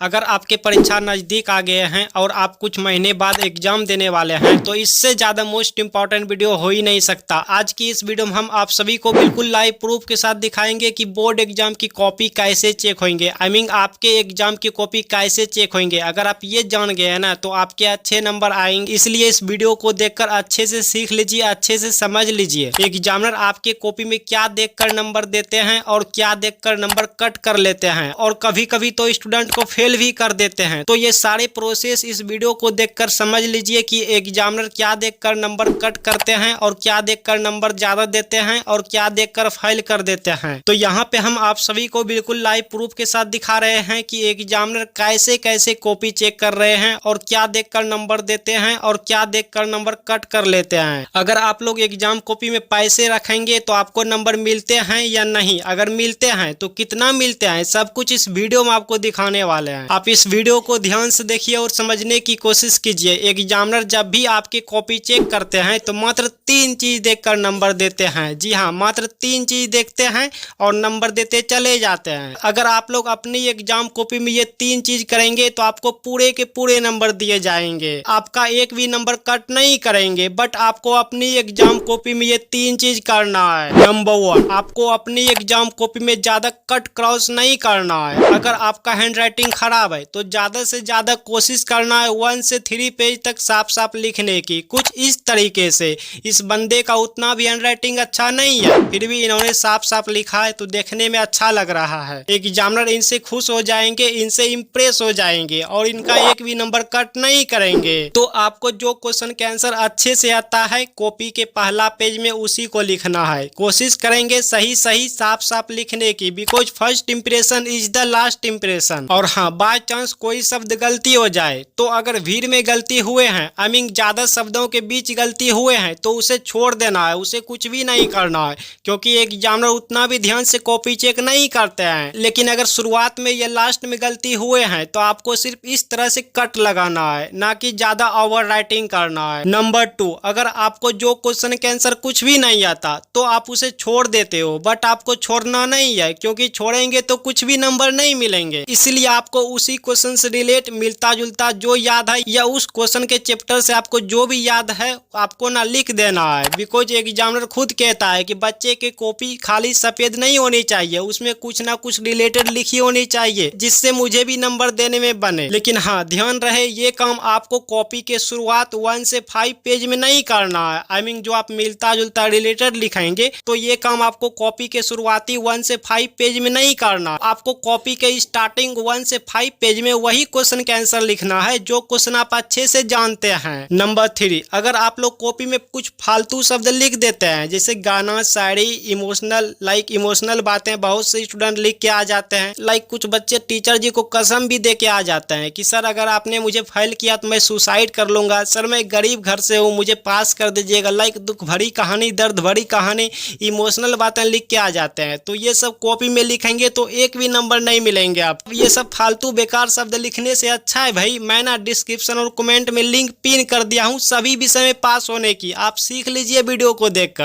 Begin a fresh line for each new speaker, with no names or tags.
अगर आपके परीक्षा नज़दीक आ गए हैं और आप कुछ महीने बाद एग्जाम देने वाले हैं तो इससे ज़्यादा मोस्ट इंपॉर्टेंट वीडियो हो ही नहीं सकता। आज की इस वीडियो में हम आप सभी को बिल्कुल लाइव प्रूफ के साथ दिखाएंगे कि बोर्ड एग्जाम की कॉपी कैसे चेक होंगे। आपके एग्जाम की कॉपी कैसे चेक होंगे। अगर आप ये जान गए ना तो आपके अच्छे नंबर आएंगे। इसलिए इस वीडियो को देखकर अच्छे से सीख लीजिए, अच्छे से समझ लीजिए एग्जामिनर आपके कॉपी में क्या देखकर नंबर देते हैं और क्या देखकर नंबर कट कर लेते हैं, और कभी कभी तो स्टूडेंट को फेल भी कर देते हैं। तो ये सारे प्रोसेस इस वीडियो को देखकर समझ लीजिए कि एग्जामिनर क्या देखकर नंबर कट करते हैं और क्या देखकर नंबर ज्यादा देते हैं और क्या देखकर फेल कर देते हैं। तो यहाँ पे हम आप सभी को बिल्कुल लाइव प्रूफ के साथ दिखा रहे हैं कि एग्जामिनर कैसे कैसे कॉपी चेक कर रहे हैं और क्या देखकर नंबर देते हैं और क्या देखकर नंबर कट कर लेते हैं। अगर आप लोग एग्जाम कॉपी में पैसे रखेंगे तो आपको नंबर मिलते हैं या नहीं, अगर मिलते हैं तो कितना मिलते हैं, सब कुछ इस वीडियो में आपको दिखाने वाले हैं। आप इस वीडियो को ध्यान से देखिए और समझने की कोशिश कीजिए। एग्जामिनर जब भी आपकी कॉपी चेक करते हैं तो मात्र 3 चीज देखकर नंबर देते हैं। जी हाँ, मात्र 3 चीज देखते हैं और नंबर देते चले जाते हैं। अगर आप लोग अपनी एग्जाम कॉपी में ये 3 चीज करेंगे तो आपको पूरे के पूरे नंबर दिए जाएंगे, आपका एक भी नंबर कट नहीं करेंगे। बट आपको अपनी एग्जाम कॉपी में ये 3 चीज करना है। नंबर 1, आपको अपनी एग्जाम कॉपी में ज्यादा कट क्रॉस नहीं करना है। अगर आपका हैंडराइटिंग खराब है तो ज्यादा से ज्यादा कोशिश करना है 1 से 3 पेज तक साफ साफ लिखने की, कुछ इस तरीके से। इस बंदे का उतना भी हैंडराइटिंग अच्छा नहीं है, फिर भी इन्होंने साफ साफ लिखा है तो देखने में अच्छा लग रहा है। एग्जामिनर इनसे खुश हो जाएंगे, इनसे इम्प्रेस हो जाएंगे और इनका एक भी नंबर कट नहीं करेंगे। तो आपको जो क्वेश्चन के आंसर अच्छे से आता है कॉपी के पहला पेज में उसी को लिखना है। कोशिश करेंगे सही सही साफ साफ लिखने की, because first impression is the last impression. और हाँ, बाय चांस कोई शब्द गलती हो जाए तो अगर भीड़ में गलती हुए हैं, ज्यादा शब्दों के बीच गलती हुए हैं तो उसे छोड़ देना है, उसे कुछ भी नहीं करना है, क्योंकि एग्जामिनर उतना भी ध्यान से कॉपी चेक नहीं करते हैं। लेकिन अगर शुरुआत में या लास्ट में गलती हुए हैं तो आपको सिर्फ इस तरह से कट लगाना है, ना कि ज्यादा ओवर राइटिंग करना है। नंबर 2, अगर आपको जो क्वेश्चन के आंसर कुछ भी नहीं आता तो आप उसे छोड़ देते हो, बट आपको छोड़ना नहीं है, क्योंकि छोड़ेंगे तो कुछ भी नंबर नहीं मिलेंगे। इसलिए आपको उसी क्वेश्चन से रिलेट मिलता जुलता जो याद है या उस क्वेश्चन के चैप्टर से आपको जो भी याद है आपको ना लिख देना है। बिकॉज एग्जामिनर खुद कहता है कि बच्चे की कॉपी खाली सफेद नहीं होनी चाहिए, उसमें कुछ ना कुछ रिलेटेड लिखी होनी चाहिए जिससे मुझे भी नंबर देने में बने। लेकिन हाँ, ध्यान रहे ये काम आपको कॉपी के शुरुआत 1 से 5 पेज में नहीं करना है। जो आप मिलता जुलता रिलेटेड लिखेंगे तो ये काम आपको कॉपी के शुरुआती 1 से 5 पेज में नहीं करना। आपको कॉपी के स्टार्टिंग 1 से 5 पेज में वही क्वेश्चन का आंसर लिखना है जो क्वेश्चन आप अच्छे से जानते हैं। नंबर 3, अगर आप लोग कॉपी में कुछ फालतू शब्द लिख देते हैं, जैसे गाना, शायरी, इमोशनल बातें बहुत से स्टूडेंट लिख के आ जाते हैं। कुछ बच्चे टीचर जी को कसम भी दे के आ जाते हैं कि सर अगर आपने मुझे फेल किया तो मैं सुसाइड कर लूंगा, सर मैं गरीब घर से हूँ, मुझे पास कर दीजिएगा। दुख भरी कहानी, दर्द भरी कहानी, इमोशनल बातें लिख के आ जाते हैं। तो ये सब कॉपी में लिखेंगे तो एक भी नंबर नहीं मिलेंगे आप। ये सब फालतू बेकार शब्द लिखने से अच्छा है भाई मैं ना डिस्क्रिप्शन और कमेंट में लिंक पिन कर दिया हूँ सभी विषय में पास होने की, आप सीख लीजिए वीडियो को देखकर।